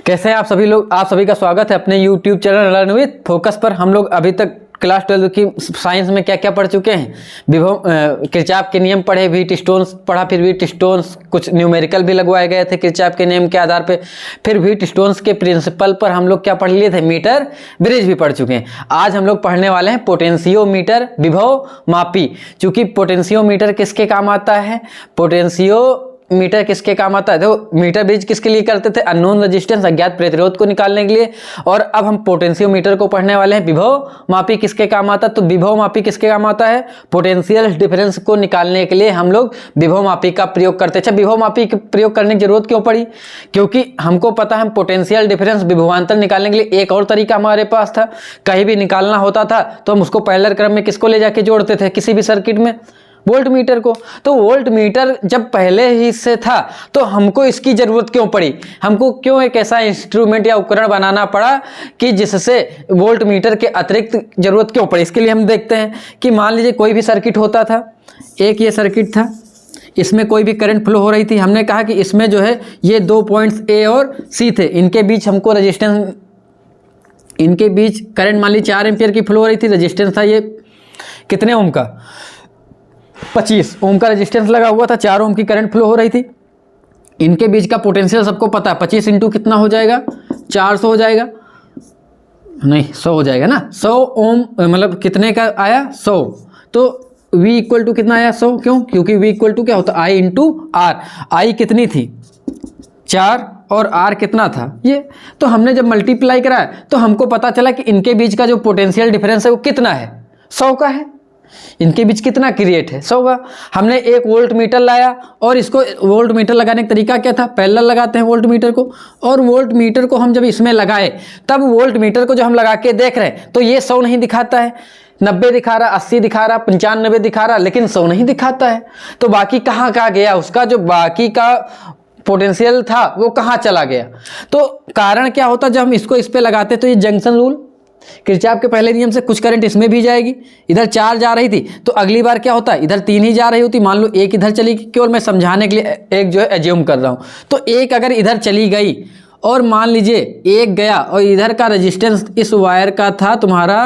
कैसे हैं आप सभी लोग। आप सभी का स्वागत है अपने YouTube channel learn with focus पर। हम लोग अभी तक क्लास 12 की साइंस में क्या क्या पढ़ चुके हैं। विभव किरचॉफ के नियम पढ़े, व्हीट स्टोन्स पढ़ा, फिर व्हीट स्टोन्स कुछ न्यूमेरिकल भी लगवाए गए थे किरचॉफ के नियम के आधार पे। फिर व्हीट स्टोन्स के प्रिंसिपल पर हम लोग क्या पढ़ लिए थे, मीटर ब्रिज भी पढ़ चुके हैं। आज हम लोग पढ़ने वाले हैं पोटेंशियोमीटर, विभव मापी। चूंकि पोटेंशियोमीटर किसके काम आता है, मीटर किसके काम आता है। देखो मीटर ब्रिज किसके लिए करते थे, अननोन रेजिस्टेंस अज्ञात प्रतिरोध को निकालने के लिए। और अब हम पोटेंशियोमीटर को पढ़ने वाले हैं, विभव मापी किसके काम आता है। तो विभव मापी किसके काम आता है, पोटेंशियल डिफरेंस को निकालने के लिए हम लोग विभव मापी का प्रयोग करते हैं। अच्छा, विभव मापी का प्रयोग करने की जरूरत क्यों पड़ी, क्योंकि हमको पता है पोटेंशियल डिफरेंस विभवांतर निकालने के लिए एक और तरीका हमारे पास था। कहीं भी निकालना होता था तो हम उसको पैरेलल क्रम में किसको ले जाके जोड़ते थे, किसी भी सर्किट में, वोल्ट मीटर को। तो वोल्ट मीटर जब पहले ही से था तो हमको इसकी जरूरत क्यों पड़ी, हमको क्यों एक ऐसा इंस्ट्रूमेंट या उपकरण बनाना पड़ा कि जिससे वोल्ट मीटर के अतिरिक्त जरूरत क्यों पड़ी। इसके लिए हम देखते हैं कि मान लीजिए कोई भी सर्किट होता था, एक ये सर्किट था, इसमें कोई भी करंट फ्लो हो रही थी। हमने कहा कि इसमें जो है ये दो पॉइंट्स ए और सी थे, इनके बीच हमको रेजिस्टेंस, इनके बीच करंट मान लीजिए 4 एम्पियर की फ्लो हो रही थी। रेजिस्टेंस था ये कितने ओम का, 25 ओम का रेजिस्टेंस लगा हुआ था, 4 ओम की करंट फ्लो हो रही थी। इनके बीच का पोटेंशियल सबको पता है, 25 इंटू कितना हो जाएगा, 400 हो जाएगा, नहीं 100 हो जाएगा ना। 100 ओम मतलब कितने का आया, 100। तो V इक्वल टू कितना आया, 100। क्यों, क्योंकि V इक्वल टू क्या होता है, I इंटू आर। आई कितनी थी, 4, और R कितना था ये। तो हमने जब मल्टीप्लाई कराया तो हमको पता चला कि इनके बीच का जो पोटेंशियल डिफरेंस है वो कितना है, 100 का है। इनके बीच कितना क्रिएट है, 100 का। हमने एक वोल्ट मीटर लाया और इसको वोल्ट मीटर लगाने का तरीका क्या था, पैरेलल लगाते हैं वोल्ट मीटर को। और वोल्ट मीटर को हम जब इसमें लगाए तब वोल्ट मीटर को जो हम लगा के देख रहे हैं तो ये 100 नहीं दिखाता है, 90 दिखा रहा, 80 दिखा रहा, 95 दिखा रहा, लेकिन 100 नहीं दिखाता है। तो बाकी कहाँ गया, उसका जो बाकी का पोटेंशियल था वो कहाँ चला गया। तो कारण क्या होता, जब हम इसको इस पे लगाते तो ये जंक्शन रूल, किरचॉफ के पहले नियम से कुछ करंट इसमें भी जाएगी। इधर 4 जा रही थी तो अगली बार क्या होता है, इधर 3 ही जा रही होती। मान लो एक इधर चली गई, केवल मैं समझाने के लिए एक जो है एज्यूम कर रहा हूं। तो एक अगर इधर चली गई और मान लीजिए एक गया और इधर का रेजिस्टेंस इस वायर का था तुम्हारा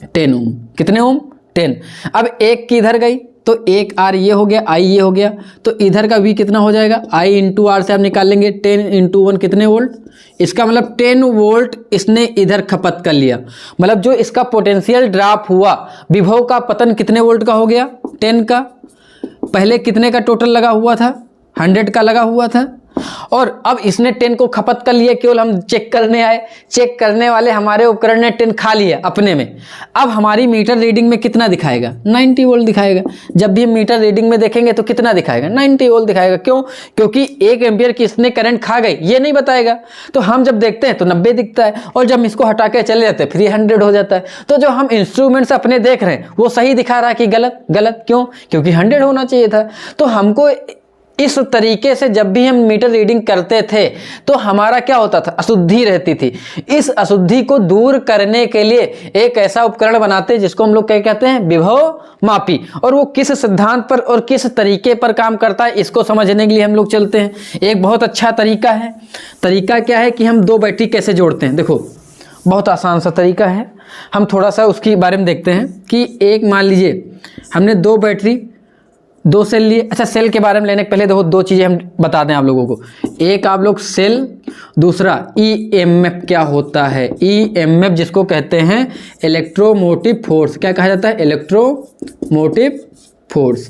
10 ओम, कितने ओम, 10। अब एक की इधर गई तो एक आर ये हो गया, आई ये हो गया, तो इधर का V कितना हो जाएगा, आई इंटू आर से आप निकाल लेंगे, 10 इंटू 1 कितने वोल्ट। इसका मतलब 10 वोल्ट इसने इधर खपत कर लिया। मतलब जो इसका पोटेंशियल ड्रॉप हुआ, विभव का पतन कितने वोल्ट का हो गया, 10 का। पहले कितने का टोटल लगा हुआ था, 100 का लगा हुआ था। और अब इसने 10 को खपत कर लिया, केवल हम चेक करने आए, चेक करने वाले हमारे उपकरण ने 10 खा लिया अपने में। अब हमारी मीटर रीडिंग में कितना दिखाएगा, 90 वोल्ट दिखाएगा। जब भी हम मीटर रीडिंग में देखेंगे तो कितना दिखाएगा, 90 वोल्ट दिखाएगा। क्यों, क्योंकि 1 एम्पियर की इसने करंट खा गई, ये नहीं बताएगा। तो हम जब देखते हैं तो 90 दिखता है, और जब हम इसको हटा के चले जाते हैं फिर 100 हो जाता है। तो जो हम इंस्ट्रूमेंट्स अपने देख रहे हैं वो सही दिखा रहा है कि गलत, गलत क्यों, क्योंकि 100 होना चाहिए था। तो हमको इस तरीके से जब भी हम मीटर रीडिंग करते थे तो हमारा क्या होता था, अशुद्धि रहती थी। इस अशुद्धि को दूर करने के लिए एक ऐसा उपकरण बनाते हैं जिसको हम लोग क्या कहते हैं, विभव मापी। और वो किस सिद्धांत पर और किस तरीके पर काम करता है इसको समझने के लिए हम लोग चलते हैं। एक बहुत अच्छा तरीका है। तरीका क्या है कि हम 2 बैटरी कैसे जोड़ते हैं। देखो बहुत आसान सा तरीका है, हम थोड़ा सा उसके बारे में देखते हैं कि एक मान लीजिए हमने 2 बैटरी 2 सेल लिए। अच्छा, सेल के बारे में लेने के पहले देखो 2 चीज़ें हम बता दें आप लोगों को। एक आप लोग सेल, दूसरा EMF क्या होता है। EMF जिसको कहते हैं इलेक्ट्रोमोटिव फोर्स, क्या कहा जाता है, इलेक्ट्रोमोटिव फोर्स।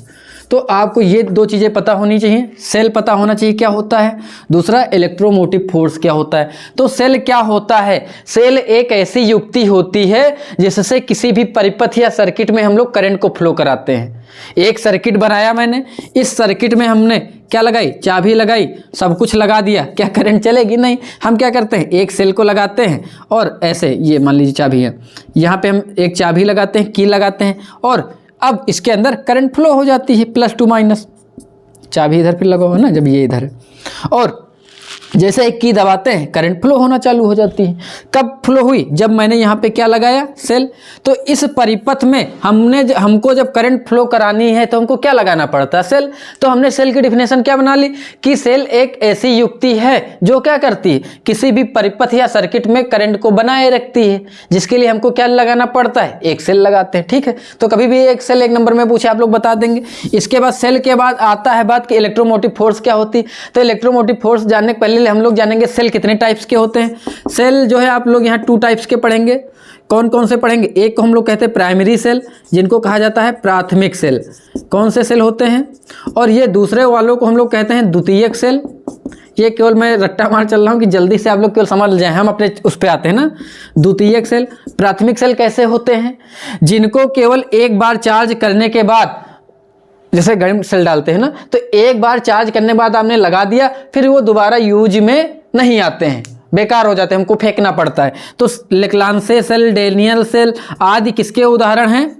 तो आपको ये 2 चीज़ें पता होनी चाहिए। सेल पता होना चाहिए क्या होता है, दूसरा इलेक्ट्रोमोटिव फोर्स क्या होता है। तो सेल क्या होता है, सेल एक ऐसी युक्ति होती है जिससे किसी भी परिपथ या सर्किट में हम लोग करंट को फ्लो कराते हैं। एक सर्किट बनाया मैंने, इस सर्किट में हमने क्या लगाई, चाबी लगाई, सब कुछ लगा दिया, क्या करंट चलेगी, नहीं। हम क्या करते हैं, एक सेल को लगाते हैं और ऐसे, ये मान लीजिए चाबी है, यहाँ पे हम एक चाबी लगाते हैं, की लगाते हैं, और अब इसके अंदर करंट फ्लो हो जाती है, प्लस टू माइनस। चाबी इधर फिर लगा हुआ है ना, जब ये इधर है, और जैसे एक की दबाते हैं करंट फ्लो होना चालू हो जाती है। कब फ्लो हुई? जब मैंने यहाँ पे क्या लगाया? सेल। तो इस परिपथ में हमको जब करंट फ्लो करानी है तो हमको क्या लगाना पड़ता है? सेल। तो हमने सेल की डिफिनेशन क्या बना ली कि सेल एक ऐसी युक्ति है जो क्या करती है, किसी भी परिपथ या सर्किट में करंट को बनाए रखती है, जिसके लिए हमको क्या लगाना पड़ता है? एक सेल लगाते हैं। ठीक है, तो कभी भी एक सेल एक नंबर में पूछे आप लोग बता देंगे। इसके बाद सेल के बाद आता है बात कि इलेक्ट्रोमोटिव फोर्स क्या होती है। तो इलेक्ट्रोमोटिव फोर्स जानने के पहले हम लोग जानेंगे सेल कितने टाइप्स के होते हैं। सेल जो है आप लोग यहाँ 2 टाइप्स के पढ़ेंगे। कौन कौन से पढ़ेंगे? एक को हम लोग कहते हैं प्राइमरी सेल, जिनको कहा जाता है प्राथमिक सेल। कौन से सेल होते हैं? और ये दूसरे वालों को हम लोग कहते हैं द्वितीयक सेल। ये केवल मैं रट्टा मार चल रहा हूँ कि जल्दी से आप लोग केवल समझ जाएं, हम अपने उस पर आते हैं ना। द्वितीयक सेल। प्राथमिक सेल कैसे होते हैं? जिनको केवल एक बार चार्ज करने के बाद, जैसे घर में सेल डालते हैं ना, तो एक बार चार्ज करने के बाद आपने लगा दिया, फिर वो दोबारा यूज में नहीं आते हैं, बेकार हो जाते हैं, हमको फेंकना पड़ता है। तो लेक्लांसे सेल, डेनियल सेल आदि किसके उदाहरण हैं?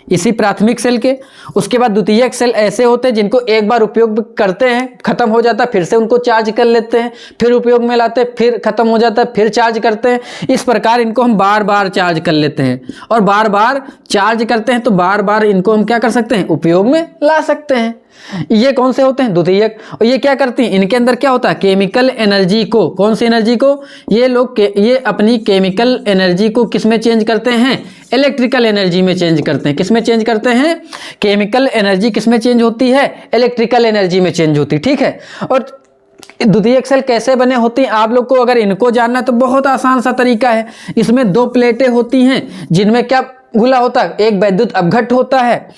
इसी प्राथमिक सेल के। उसके बाद द्वितीयक सेल ऐसे होते हैं जिनको एक बार उपयोग करते हैं, खत्म हो जाता है, फिर से उनको चार्ज कर लेते हैं, फिर उपयोग में लाते हैं, फिर खत्म हो जाता है, फिर चार्ज करते हैं। इस प्रकार इनको हम बार बार चार्ज कर लेते हैं, और बार बार चार्ज करते हैं तो बार बार इनको हम क्या कर सकते हैं? उपयोग में ला सकते हैं। ये कौन से होते हैं? द्वितीयक। और ये क्या करती हैं? इनके अंदर क्या होता है? केमिकल एनर्जी को, कौन सी एनर्जी को? ये लोग ये अपनी केमिकल एनर्जी को किस में चेंज करते हैं? इलेक्ट्रिकल एनर्जी में चेंज करते हैं। किस में चेंज करते हैं? केमिकल एनर्जी किस में चेंज होती है? इलेक्ट्रिकल एनर्जी में चेंज होती है। ठीक है। और द्वितीयक सेल कैसे बने होती हैं? आप लोग को अगर इनको जानना है तो बहुत आसान सा तरीका है। इसमें 2 प्लेटें होती हैं जिनमें क्या घुला होता है? एक वैद्युत अपघट्ट होता है।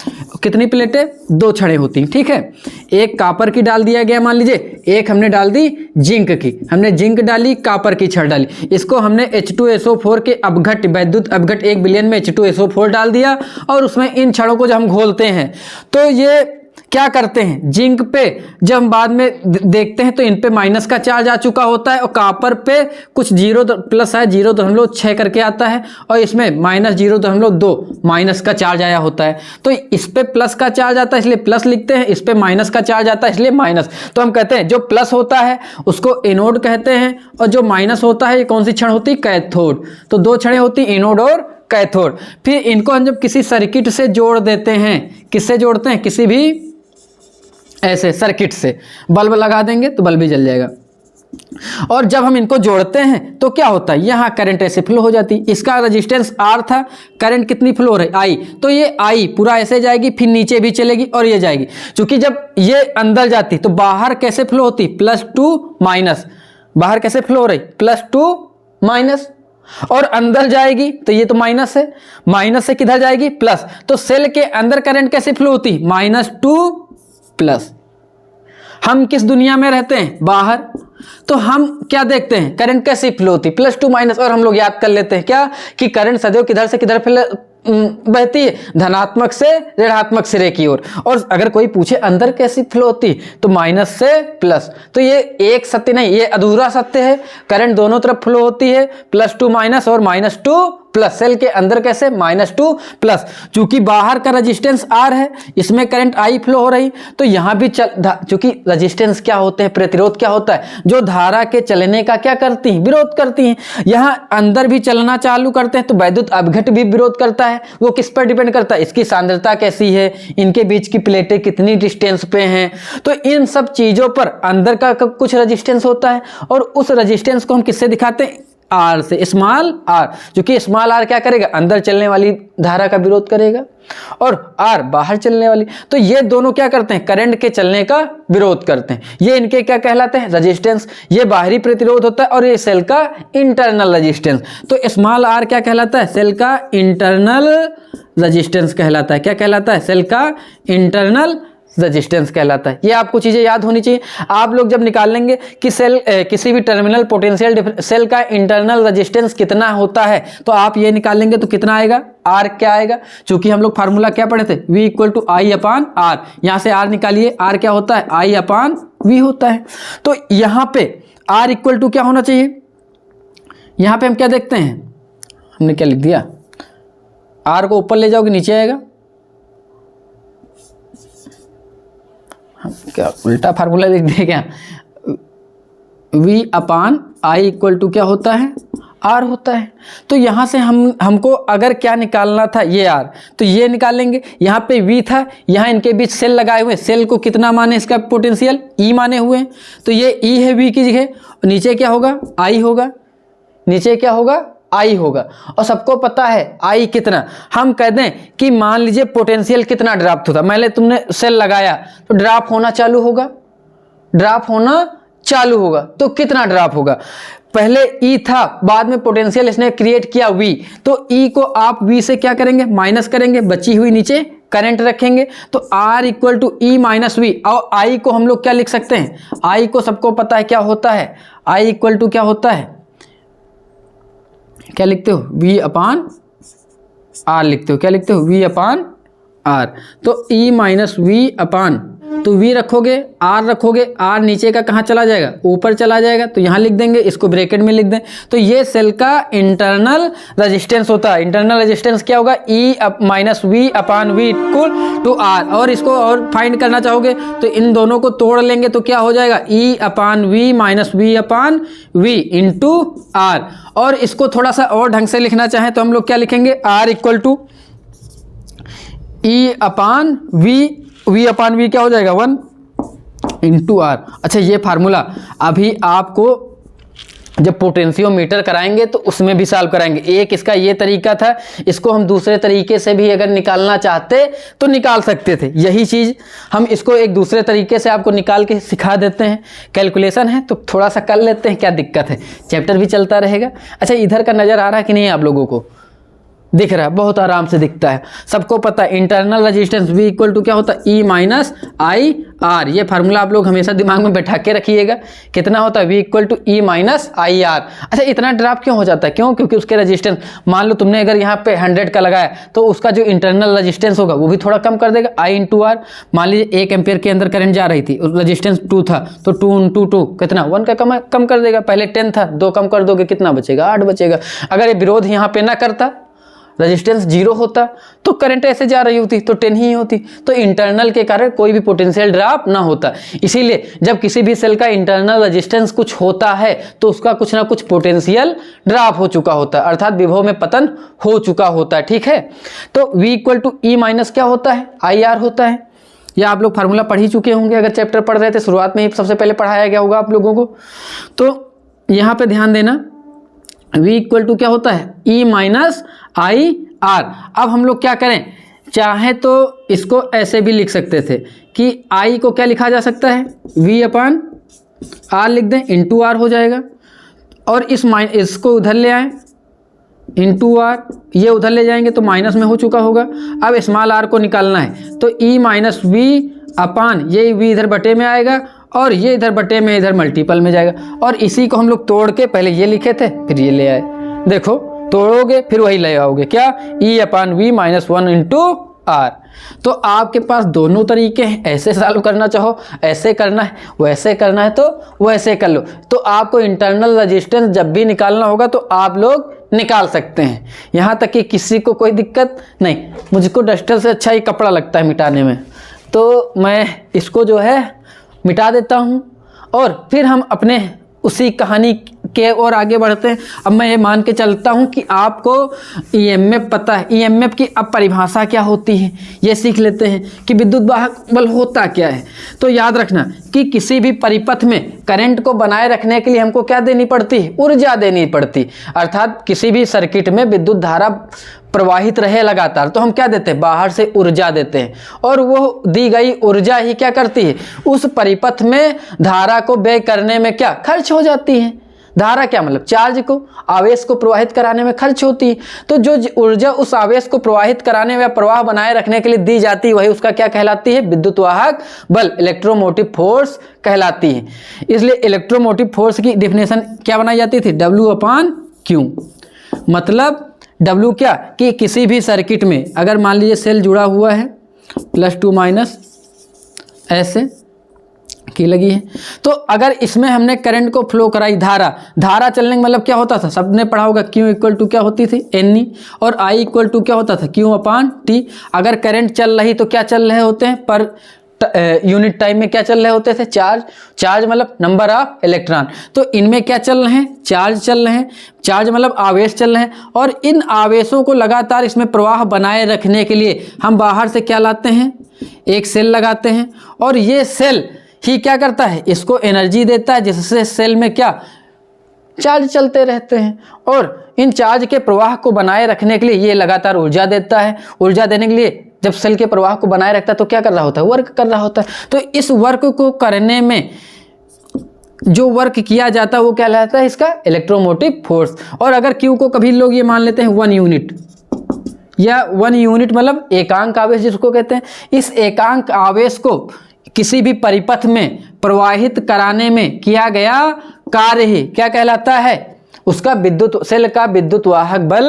कितनी प्लेटें? 2 छड़ें होती हैं। ठीक है। एक कापर की डाल दिया गया, मान लीजिए, एक हमने डाल दी जिंक की। हमने जिंक डाली, कापर की छड़ डाली, इसको हमने H2SO4 के अपघट्ट, वैद्युत अपघट्ट 1 बिलियन में H2SO4 डाल दिया, और उसमें इन छड़ों को जब हम घोलते हैं तो ये क्या करते हैं? जिंक पे जब हम बाद में देखते हैं तो इन पे माइनस का चार्ज आ चुका होता है, और कापर पे कुछ 0 प्लस है, 0.6 करके आता है, और इसमें -0.2 माइनस का चार्ज आया होता है। तो इस पे प्लस का चार्ज आता है इसलिए प्लस लिखते हैं, इस पे माइनस का चार्ज आता है इसलिए माइनस। तो हम कहते हैं जो प्लस होता है उसको एनोड कहते हैं, और जो माइनस होता है ये कौन सी छड़ होती है? कैथोड। तो 2 छड़ें होती, एनोड और कैथोड। फिर इनको हम जब किसी सर्किट से जोड़ देते हैं, किससे जोड़ते हैं? किसी भी ऐसे सर्किट से बल्ब लगा देंगे तो बल्ब भी जल जाएगा। और जब हम इनको जोड़ते हैं तो क्या होता है? यहाँ करंट ऐसे फ्लो हो जाती है। इसका रेजिस्टेंस R था, करंट कितनी फ्लो हो रही? I। तो ये I पूरा ऐसे जाएगी, फिर नीचे भी चलेगी और ये जाएगी। क्योंकि जब ये अंदर जाती तो बाहर कैसे फ्लो होती? +2 माइनस। बाहर कैसे फ्लो हो रही? +2 माइनस। और अंदर जाएगी तो ये तो माइनस है, माइनस से किधर जाएगी? प्लस। तो सेल के अंदर करंट कैसे फ्लो होती? -2 प्लस। हम किस दुनिया में रहते हैं? बाहर। तो हम क्या देखते हैं? करंट कैसे फ्लो होती? +2 माइनस। और हम लोग याद कर लेते हैं क्या कि करंट सदैव किधर से किधर बहती है? धनात्मक से ऋणात्मक सिरे की ओर। और अगर कोई पूछे अंदर कैसी फ्लो होती तो माइनस से प्लस। तो ये एक सत्य नहीं, ये अधूरा सत्य है। करंट दोनों तरफ फ्लो होती है, +2 माइनस और -2 प्लस। सेल के अंदर कैसे? -2 प्लस। चूंकि बाहर का रेजिस्टेंस R है, इसमें करंट I फ्लो हो रही, तो यहां भी चूंकि रेजिस्टेंस क्या होते हैं? प्रतिरोध क्या होता है? जो धारा के चलने का क्या करती हैं? विरोध करती हैं। यहां अंदर भी चलना चालू करते हैं तो वैद्युत अपघट्ट भी विरोध करता है। वो किस पर डिपेंड करता है? इसकी सांद्रता कैसी है, इनके बीच की प्लेटें कितनी डिस्टेंस पे हैं। तो इन सब चीजों पर अंदर का कुछ रेजिस्टेंस होता है, और उस रेजिस्टेंस को हम किससे दिखाते हैं? R से, स्मॉल r। क्योंकि स्मॉल r क्या करेगा? अंदर चलने वाली धारा का विरोध करेगा, और R बाहर चलने वाली। तो ये दोनों क्या करते हैं? करंट के चलने का विरोध करते हैं। ये इनके क्या कहलाते हैं? रेजिस्टेंस। ये बाहरी प्रतिरोध होता है, और ये सेल का इंटरनल रेजिस्टेंस। तो स्मॉल r क्या कहलाता है? सेल का इंटरनल रेजिस्टेंस कहलाता है। क्या कहलाता है? सेल का इंटरनल रेजिस्टेंस कहलाता है। ये आपको चीजें याद होनी चाहिए। आप लोग जब निकाल लेंगे कि सेल किसी भी टर्मिनल पोटेंशियल सेल का इंटरनल रेजिस्टेंस कितना होता है, तो आप ये निकाल लेंगे तो कितना आएगा? R क्या आएगा? चूंकि हम लोग फार्मूला क्या पढ़े थे? V = I/R। यहां से R निकालिए, R क्या होता है? I/V होता है। तो यहां पे R = क्या होना चाहिए? यहां पे हम क्या देखते हैं? हमने क्या लिख दिया? R को ऊपर ले जाओगे नीचे आएगा। क्या उल्टा फार्मूला लिख दिया क्या? V upon I equal to क्या होता है, R होता है। तो यहाँ से हमको अगर क्या निकालना था, ये R, तो ये निकालेंगे। यहाँ पे V था, यहाँ इनके बीच सेल लगाए हुए, सेल को कितना माने इसका पोटेंशियल, E माने हुए हैं, तो ये E है V की जगह, नीचे क्या होगा, I होगा, नीचे क्या होगा, I होगा। और सबको पता है I कितना, हम कह दें कि मान लीजिए पोटेंशियल कितना ड्रॉप होता, पहले तुमने सेल लगाया तो ड्रॉप होना चालू होगा, ड्रॉप होना चालू होगा, तो कितना ड्रॉप होगा, पहले E था, बाद में पोटेंशियल इसने क्रिएट किया V, तो E को आप V से क्या करेंगे, माइनस करेंगे, बची हुई नीचे करंट रखेंगे, तो R equal to E minus V। और I को हम लोग क्या लिख सकते हैं, I को सबको पता है क्या होता है, I इक्वल टू क्या होता है, क्या लिखते हो, V अपान R लिखते हो, क्या लिखते हो, V अपान R। तो E माइनस V अपान, तो V रखोगे, R रखोगे, R नीचे का कहाँ चला जाएगा, ऊपर चला जाएगा, तो यहाँ लिख देंगे, इसको ब्रैकेट में लिख दें। तो ये सेल का इंटरनल रेजिस्टेंस होता है। इंटरनल रेजिस्टेंस क्या होगा, E minus V upon V equal to R। और इसको और फाइंड करना चाहोगे तो इन दोनों को तोड़ लेंगे, तो क्या हो जाएगा, E upon V minus V upon V into R। और इसको थोड़ा सा और ढंग से लिखना चाहें तो हम लोग क्या लिखेंगे, R equal to E upon V upon V क्या हो जाएगा, 1 इंटू R। अच्छा, ये फार्मूला अभी आपको जब पोटेंशियोमीटर कराएंगे तो उसमें भी सॉल्व कराएंगे। एक इसका ये तरीका था, इसको हम दूसरे तरीके से भी अगर निकालना चाहते तो निकाल सकते थे। यही चीज़ हम इसको एक दूसरे तरीके से आपको निकाल के सिखा देते हैं। कैलकुलेशन है तो थोड़ा सा कर लेते हैं, क्या दिक्कत है, चैप्टर भी चलता रहेगा। अच्छा, इधर का नज़र आ रहा है कि नहीं आप लोगों को, दिख रहा है, बहुत आराम से दिखता है, सबको पता है। Internal resistance V equal to क्या होता है, E माइनस आई आर। ये फार्मूला आप लोग हमेशा दिमाग में बैठा के रखिएगा, कितना होता है, V equal to E minus I R. अच्छा, इतना ड्रॉप क्यों हो जाता है, क्यों, क्योंकि उसके रेजिस्टेंस, मान लो तुमने अगर यहाँ पे 100 का लगाया तो उसका जो इंटरनल रेजिस्टेंस होगा वो भी थोड़ा कम कर देगा, I इंटू आर। मान लीजिए 1 एम्पियर के अंदर करंट जा रही थी, रेजिस्टेंस 2 था, तो 2 इंटू 2 कितना, 1 का कम कर देगा। पहले 10 था, 2 कम कर दोगे, कितना बचेगा, 8 बचेगा। अगर ये विरोध यहाँ पे ना करता, रेजिस्टेंस 0 होता, तो करंट ऐसे जा रही होती तो 10 ही होती, तो इंटरनल के कारण कोई भी पोटेंशियल ड्रॉप ना होता। इसीलिए जब किसी भी सेल का इंटरनल रेजिस्टेंस कुछ होता है तो उसका कुछ ना कुछ पोटेंशियल ड्रॉप हो चुका होता है, अर्थात विभव में पतन हो चुका होता है। ठीक है, तो V equal to E minus क्या होता है, IR होता है। या आप लोग फार्मूला पढ़ ही चुके होंगे, अगर चैप्टर पढ़ रहे थे शुरुआत में ही सबसे पहले पढ़ाया गया होगा आप लोगों को। तो यहाँ पे ध्यान देना, V इक्वल टू क्या होता है, E माइनस आई आर। अब हम लोग क्या करें, चाहे तो इसको ऐसे भी लिख सकते थे कि I को क्या लिखा जा सकता है, V अपान R लिख दें, इंटू R हो जाएगा। और इसको उधर ले आए, इंटू R, ये उधर ले जाएंगे तो माइनस में हो चुका होगा। अब स्मॉल r को निकालना है तो E माइनस V अपान, ये V इधर बटे में आएगा और ये इधर बटे में इधर मल्टीपल में जाएगा। और इसी को हम लोग तोड़ के पहले ये लिखे थे फिर ये ले आए, देखो तोड़ोगे फिर वही ले आओगे, क्या, E upon V minus 1 into R। तो आपके पास दोनों तरीके हैं, ऐसे सॉल्व करना चाहो ऐसे करना है, वैसे करना है तो वैसे कर लो। तो आपको इंटरनल रेजिस्टेंस जब भी निकालना होगा तो आप लोग निकाल सकते हैं, यहाँ तक कि किसी को कोई दिक्कत नहीं। मुझको डस्टर से अच्छा ही कपड़ा लगता है मिटाने में, तो मैं इसको जो है मिटा देता हूँ और फिर हम अपने उसी कहानी के और आगे बढ़ते हैं। अब मैं ये मान के चलता हूँ कि आपको ईएमएफ पता है, ईएमएफ की अब परिभाषा क्या होती है ये सीख लेते हैं कि विद्युत वाहक बल होता क्या है। तो याद रखना कि किसी भी परिपथ में करंट को बनाए रखने के लिए हमको क्या देनी पड़ती है, ऊर्जा देनी पड़ती। अर्थात किसी भी सर्किट में विद्युत धारा प्रवाहित रहे लगातार तो हम क्या देते हैं, बाहर से ऊर्जा देते हैं, और वो दी गई ऊर्जा ही क्या करती है, उस परिपथ में धारा को व्यय करने में क्या खर्च हो जाती है। धारा क्या मतलब, चार्ज को, आवेश को प्रवाहित कराने में खर्च होती है। तो जो ऊर्जा उस आवेश को प्रवाहित कराने में, प्रवाह बनाए रखने के लिए दी जाती है, वही उसका क्या कहलाती है, विद्युत वाहक बल, इलेक्ट्रोमोटिव फोर्स कहलाती है। इसलिए इलेक्ट्रोमोटिव फोर्स की डेफिनेशन क्या बनाई जाती थी, W अपान Q। मतलब W क्या, कि किसी भी सर्किट में अगर मान लीजिए सेल जुड़ा हुआ है +2 माइनस ऐसे की लगी है, तो अगर इसमें हमने करंट को फ्लो कराई, धारा चलने का मतलब क्या होता था, सबने पढ़ा होगा, Q इक्वल टू क्या होती थी, NE, और I इक्वल टू क्या होता था, Q अपान T। अगर करंट चल रही तो क्या चल रहे होते हैं, पर यूनिट टाइम में क्या चल रहे होते थे? चार्ज मतलब नंबर ऑफ इलेक्ट्रॉन। तो इनमें क्या चल रहे हैं? चार्ज चल रहे हैं। चार्ज मतलब आवेश चल रहे हैं, और इन आवेशों को लगातार इसमें प्रवाह बनाए रखने के लिए हम बाहर से क्या लाते हैं? एक सेल लगाते हैं, और ये सेल ही क्या करता है? इसको एनर्जी देता है, जिससे सेल में क्या चार्ज चलते रहते हैं, और इन चार्ज के प्रवाह को बनाए रखने के लिए ये लगातार ऊर्जा देता है। ऊर्जा देने के लिए जब सेल के प्रवाह को बनाए रखता है तो क्या कर रहा होता है? वर्क कर रहा होता है। तो इस वर्क को करने में जो वर्क किया जाता है वो क्या कहलाता है? इसका इलेक्ट्रोमोटिव फोर्स। और अगर क्यू को कभी लोग ये मान लेते हैं 1 यूनिट, या 1 यूनिट मतलब एकांक आवेश जिसको कहते हैं, इस एकांक आवेश को किसी भी परिपथ में प्रवाहित कराने में किया गया कार्य ही क्या कहलाता है? उसका विद्युत सेल का विद्युत वाहक बल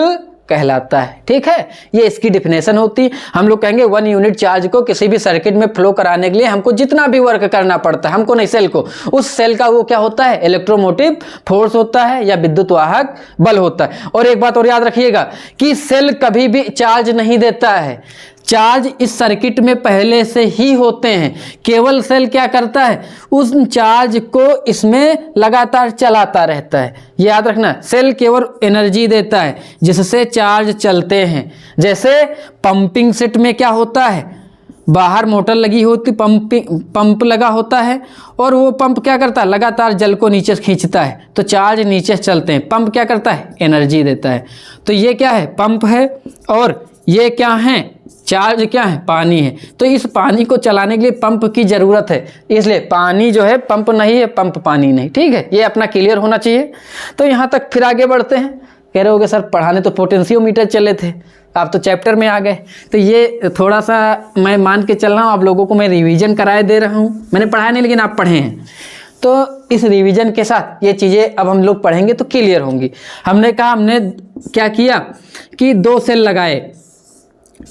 कहलाता है। ठीक है, ये इसकी डिफिनेशन होती है। हम लोग कहेंगे 1 यूनिट चार्ज को किसी भी सर्किट में फ्लो कराने के लिए हमको जितना भी वर्क करना पड़ता है, हमको नहीं सेल को, उस सेल का वो क्या होता है? इलेक्ट्रोमोटिव फोर्स होता है या विद्युत वाहक बल होता है। और एक बात और याद रखिएगा कि सेल कभी भी चार्ज नहीं देता है, चार्ज इस सर्किट में पहले से ही होते हैं। केवल सेल क्या करता है? उस चार्ज को इसमें लगातार चलाता रहता है। याद रखना, सेल केवल एनर्जी देता है जिससे चार्ज चलते हैं। जैसे पंपिंग सेट में क्या होता है? बाहर मोटर लगी होती, पंप लगा होता है, और वो पंप क्या करता है? लगातार जल को नीचे खींचता है, तो चार्ज नीचे चलते हैं। पंप क्या करता है? एनर्जी देता है। तो ये क्या है? पंप है, और ये क्या है? चार्ज क्या है? पानी है। तो इस पानी को चलाने के लिए पंप की जरूरत है, इसलिए पानी जो है पंप नहीं है, पंप पानी नहीं। ठीक है, ये अपना क्लियर होना चाहिए। तो यहाँ तक फिर आगे बढ़ते हैं। कह रहे होगे सर पढ़ाने तो पोटेंशियोमीटर चले थे, आप तो चैप्टर में आ गए। तो ये थोड़ा सा मैं मान के चल रहा हूँ, आप लोगों को मैं रिवीजन कराए दे रहा हूँ। मैंने पढ़ाया नहीं, लेकिन आप पढ़े हैं, तो इस रिवीजन के साथ ये चीज़ें अब हम लोग पढ़ेंगे तो क्लियर होंगी। हमने कहा, हमने क्या किया कि 2 सेल लगाए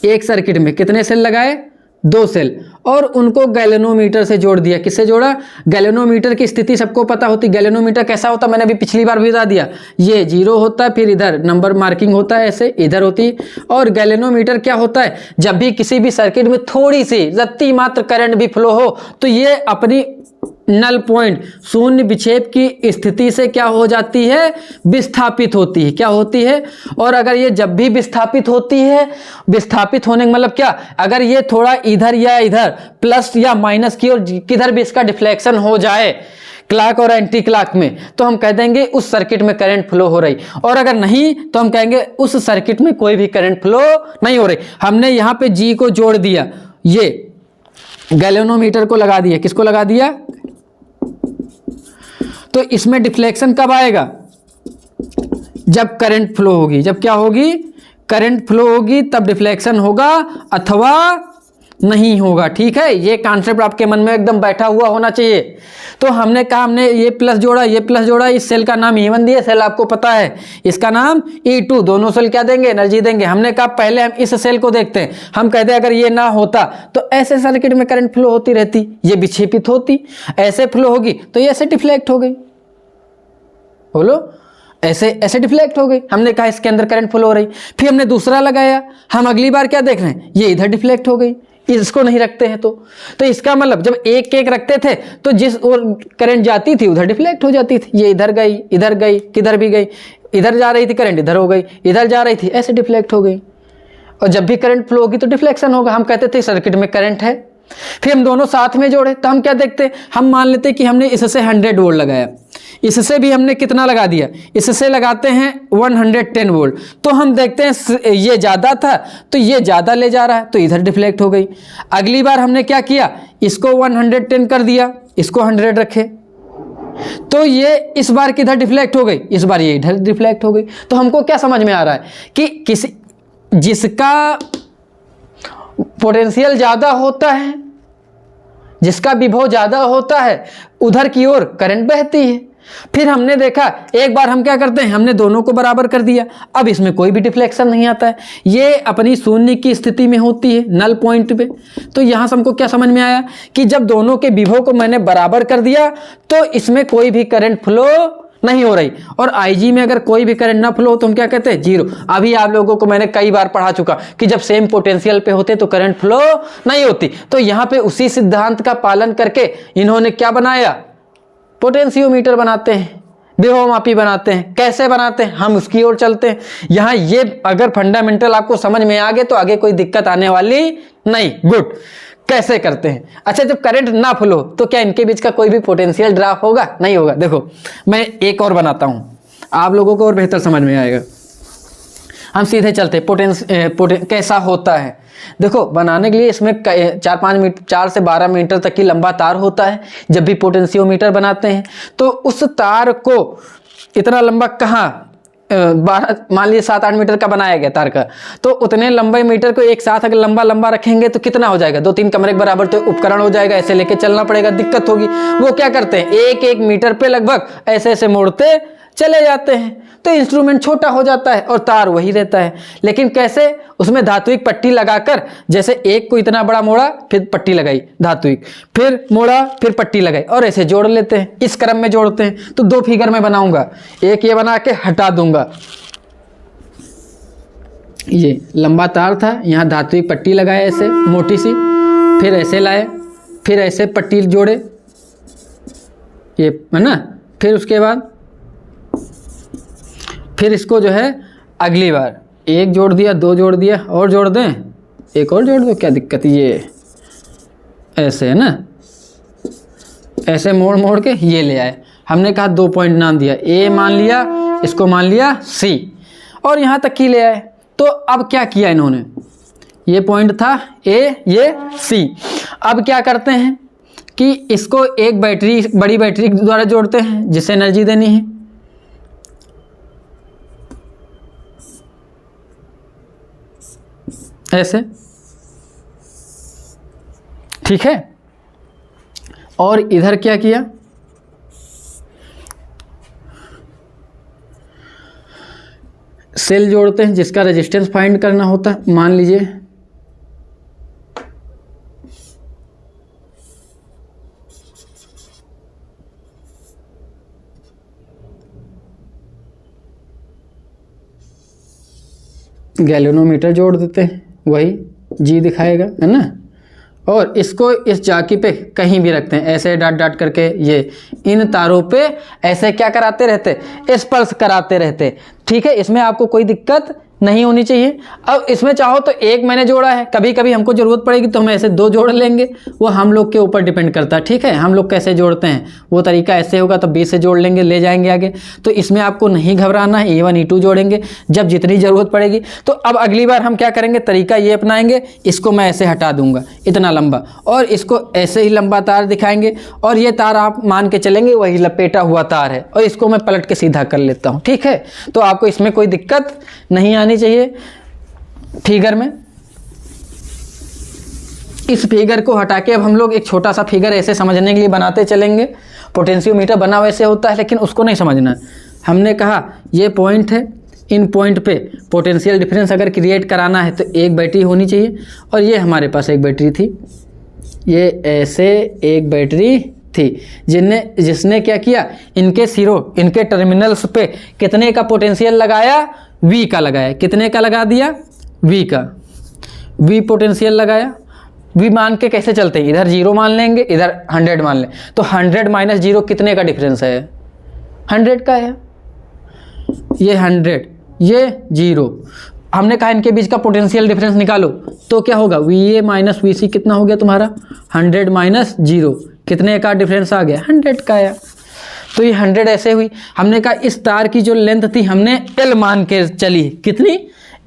एक सर्किट में। कितने सेल लगाए? 2 सेल, और उनको गैलेनोमीटर से जोड़ दिया। किससे जोड़ा? गैलेनोमीटर की स्थिति सबको पता होती। गैलेनोमीटर कैसा होता? मैंने अभी पिछली बार भी बता दिया। ये 0 होता है, फिर इधर नंबर मार्किंग होता है, ऐसे इधर होती है। और गैलेनोमीटर क्या होता है? जब भी किसी भी सर्किट में थोड़ी सी रत्ती मात्र करंट भी फ्लो हो तो ये अपनी नल पॉइंट शून्य विक्षेप की स्थिति से क्या हो जाती है? विस्थापित होती है। क्या होती है? और अगर ये जब भी विस्थापित होती है, विस्थापित होने का मतलब क्या? अगर ये थोड़ा इधर या इधर प्लस या माइनस की और किधर भी इसका डिफ्लेक्शन हो जाए क्लॉक और एंटी क्लॉक में, तो हम कह देंगे उस सर्किट में करंट फ्लो हो रही। और अगर नहीं तो हम कहेंगे उस सर्किट में कोई भी करंट फ्लो नहीं हो रही। हमने यहाँ पे जी को जोड़ दिया, ये गैलेनोमीटर को लगा दिया। किसको लगा दिया? तो इसमें डिफ्लेक्शन कब आएगा? जब करंट फ्लो होगी। जब क्या होगी? करंट फ्लो होगी, तब डिफ्लेक्शन होगा अथवा नहीं होगा। ठीक है, ये कॉन्सेप्ट आपके मन में एकदम बैठा हुआ होना चाहिए। तो हमने कहा, हमने ये प्लस जोड़ा, ये प्लस जोड़ा, इस सेल का नाम E1 दिया। सेल आपको पता है, इसका नाम E2। दोनों सेल क्या देंगे? एनर्जी देंगे। हमने कहा पहले हम इस सेल को देखते हैं। हम कहते हैं अगर ये ना होता तो ऐसे सर्किट में करंट फ्लो होती रहती, ये विक्षेपित होती, ऐसे फ्लो होगी तो ये ऐसे डिफ्लेक्ट हो गई। बोलो, ऐसे ऐसे डिफ्लेक्ट हो गई। हमने कहा इसके अंदर करंट फ्लो हो रही। फिर हमने दूसरा लगाया, हम अगली बार क्या देख रहे हैं? ये इधर डिफ्लेक्ट हो गई, इसको नहीं रखते हैं तो इसका मतलब जब एक एक रखते थे तो जिस ओर करंट जाती थी उधर डिफ्लेक्ट हो जाती थी। ये इधर गई, इधर गई, किधर भी गई, इधर जा रही थी करंट, इधर हो गई, इधर जा रही थी, ऐसे डिफ्लेक्ट हो गई। और जब भी करंट फ्लो होगी तो डिफ्लेक्शन होगा। हम कहते थे सर्किट में करंट है। फिर हम दोनों साथ में जोड़े तो हम क्या देखते हैं? हम मान लेते हैं कि हमने इससे 100 वोल्ट लगाया, इससे भी हमने कितना लगा दिया? इससे लगाते हैं 110 वोल्ट। तो हम देखते हैं ये ज़्यादा था तो ये ज़्यादा ले जा रहा है, तो इधर डिफ्लेक्ट हो गई। अगली बार हमने क्या किया? इसको 110 कर दिया, इसको 100 रखे, तो ये इस बार किधर डिफ्लेक्ट हो गई? इस बार ये इधर डिफ्लेक्ट हो गई। तो हमको क्या समझ में आ रहा है कि किसी जिसका पोटेंशियल ज़्यादा होता है, जिसका विभव ज़्यादा होता है, उधर की ओर करंट बहती है। फिर हमने देखा, एक बार हम क्या करते हैं? हमने दोनों को बराबर कर दिया। अब इसमें कोई भी डिफ्लेक्शन नहीं आता है, ये अपनी शून्य की स्थिति में होती है नल पॉइंट पे। तो यहाँ से हमको क्या समझ में आया कि जब दोनों के विभव को मैंने बराबर कर दिया तो इसमें कोई भी करंट फ्लो नहीं हो रही। और आईजी में अगर कोई भी करंट ना फ्लो हो तो हम क्या कहते हैं, जीरो। अभी आप लोगों को मैंने कई बार पढ़ा चुका कि जब सेम पोटेंशियल पे होते तो करंट फ्लो नहीं होती। तो यहाँ पे उसी सिद्धांत का पालन करके इन्होंने क्या बनाया, पोटेंशियोमीटर बनाते हैं, विभवमापी बनाते हैं। कैसे बनाते हैं हम उसकी ओर चलते हैं। यहाँ ये अगर फंडामेंटल आपको समझ में आ गए तो आगे कोई दिक्कत आने वाली नहीं। गुड। कैसे करते हैं, अच्छा जब करंट ना फ्लो तो क्या इनके बीच का कोई भी पोटेंशियल ड्रॉप होगा, नहीं होगा। देखो मैं एक और बनाता हूं, आप लोगों को और बेहतर समझ में आएगा। हम सीधे चलते कैसा होता है। देखो बनाने के लिए इसमें 4 से 12 मीटर तक की लंबा तार होता है। जब भी पोटेंशियोमीटर बनाते हैं तो उस तार को इतना लंबा कहाँ, 12 मान लीजिए 7-8 मीटर का बनाया गया तार का, तो उतने लंबे मीटर को एक साथ अगर लंबा लंबा रखेंगे तो कितना हो जाएगा, 2-3 कमरे के बराबर तो उपकरण हो जाएगा। ऐसे लेके चलना पड़ेगा, दिक्कत होगी। वो क्या करते हैं, 1-1 मीटर पे लगभग ऐसे ऐसे मोड़ते चले जाते हैं, तो इंस्ट्रूमेंट छोटा हो जाता है और तार वही रहता है। लेकिन कैसे, उसमें धात्विक पट्टी लगाकर, जैसे एक को इतना बड़ा मोड़ा फिर पट्टी लगाई धात्विक, फिर मोड़ा फिर पट्टी लगाई और ऐसे जोड़ लेते हैं। इस क्रम में जोड़ते हैं। तो 2 फिगर में बनाऊंगा, एक ये बना के हटा दूंगा। ये लंबा तार था, यहाँ धात्विक पट्टी लगाए ऐसे मोटी सी, फिर ऐसे लाए, फिर ऐसे पट्टी जोड़े, ये है ना। फिर उसके बाद फिर इसको जो है अगली बार 1 जोड़ दिया, 2 जोड़ दिया, और जोड़ दें, एक और जोड़ दो, क्या दिक्कत। ये ऐसे है ना, ऐसे मोड़ मोड़ के ये ले आए। हमने कहा 2 पॉइंट नाम दिया, ए मान लिया, इसको मान लिया सी, और यहाँ तक की ले आए। तो अब क्या किया इन्होंने, ये पॉइंट था ए, ये सी। अब क्या करते हैं कि इसको एक बैटरी, बड़ी बैटरी द्वारा जोड़ते हैं जिससे एनर्जी देनी है। ऐसे, ठीक है। और इधर क्या किया, सेल जोड़ते हैं जिसका रेजिस्टेंस फाइंड करना होता है। मान लीजिए गैल्वेनोमीटर जोड़ देते हैं, वही जी दिखाएगा, है ना। और इसको इस चाकी पे कहीं भी रखते हैं, ऐसे डाट डाट करके ये इन तारों पे ऐसे क्या कराते रहते, स्पर्श कराते रहते। ठीक है, इसमें आपको कोई दिक्कत नहीं होनी चाहिए। अब इसमें चाहो तो एक मैंने जोड़ा है, कभी कभी हमको ज़रूरत पड़ेगी तो हम ऐसे 2 जोड़ लेंगे, वो हम लोग के ऊपर डिपेंड करता है। ठीक है, हम लोग कैसे जोड़ते हैं, वो तरीका ऐसे होगा तो 20 से जोड़ लेंगे, ले जाएंगे आगे। तो इसमें आपको नहीं घबराना है, E1 E2 जोड़ेंगे जब जितनी ज़रूरत पड़ेगी। तो अब अगली बार हम क्या करेंगे, तरीका ये अपनाएंगे, इसको मैं ऐसे हटा दूंगा इतना लंबा, और इसको ऐसे ही लंबा तार दिखाएंगे, और ये तार आप मान के चलेंगे वही लपेटा हुआ तार है, और इसको मैं पलट के सीधा कर लेता हूँ। ठीक है, तो आपको इसमें कोई दिक्कत नहीं आनी चाहिए। फिगर में इस फिगर को हटा के अब हम लोग एक छोटा सा फिगर ऐसे समझने के लिए बनाते चलेंगे। पोटेंशियोमीटर बना वैसे होता है, लेकिन उसको नहीं समझना है। हमने कहा ये पॉइंट है, इन पॉइंट पे पोटेंशियल डिफरेंस अगर क्रिएट कराना है तो एक बैटरी होनी चाहिए, और ये हमारे पास एक बैटरी थी, ये ऐसे एक बैटरी थी जिसने क्या किया, इनके सिरों, इनके टर्मिनल्स पे कितने का पोटेंशियल लगाया, V का लगाया। कितने का लगा दिया, V का, V पोटेंशियल लगाया। V मान के कैसे चलते हैं, इधर 0 मान लेंगे, इधर 100 मान लें, तो 100 माइनस 0 कितने का डिफरेंस है, 100 का है। ये 100, ये 0। हमने कहा इनके बीच का पोटेंशियल डिफरेंस निकालो, तो क्या होगा, VA माइनस VC कितना हो गया तुम्हारा, 100 माइनस 0, कितने का डिफरेंस आ गया, 100 का आया। तो ये 100 ऐसे हुई। हमने कहा इस तार की जो लेंथ थी हमने L मान के चली, कितनी,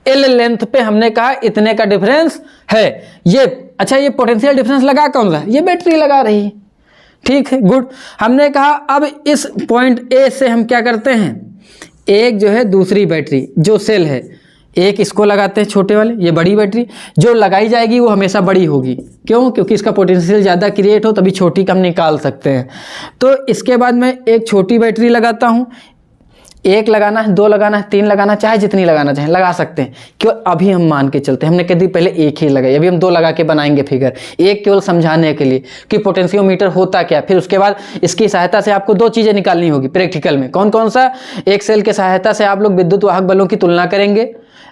L लेंथ पे हमने कहा इतने का डिफरेंस है। ये अच्छा, ये पोटेंशियल डिफरेंस लगा कौन सा, ये बैटरी लगा रही है। ठीक है, गुड। हमने कहा अब इस पॉइंट A से हम क्या करते हैं, एक जो है दूसरी बैटरी जो सेल है, एक इसको लगाते हैं छोटे वाले, ये बड़ी बैटरी जो लगाई जाएगी वो हमेशा बड़ी होगी। क्यों, क्योंकि इसका पोटेंशियल ज़्यादा क्रिएट हो तभी छोटी कम निकाल सकते हैं। तो इसके बाद मैं एक छोटी बैटरी लगाता हूँ, 1 लगाना है, 2 लगाना है, 3 लगाना, चाहे जितनी लगाना चाहे लगा सकते हैं। क्यों? अभी हम मान के चलते हैं, हमने कह दी पहले 1 ही लगाई, अभी हम 2 लगा के बनाएंगे फिगर। 1 केवल समझाने के लिए कि पोटेंशियोमीटर होता क्या। फिर उसके बाद इसकी सहायता से आपको 2 चीज़ें निकालनी होगी प्रैक्टिकल में। कौन कौन सा? एक सेल के सहायता से आप लोग विद्युत वाहक बलों की तुलना करेंगे,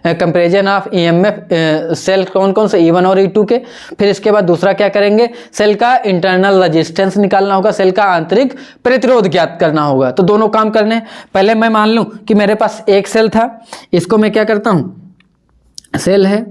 कंपेरिजन ऑफ ईएमएफ सेल कौन कौन से E1 और E2 के। फिर इसके बाद दूसरा क्या करेंगे? सेल का इंटरनल रेजिस्टेंस निकालना होगा, सेल का आंतरिक प्रतिरोध ज्ञात करना होगा। तो दोनों काम करने। पहले मैं मान लूं कि मेरे पास एक सेल था, इसको मैं क्या करता हूं, सेल है,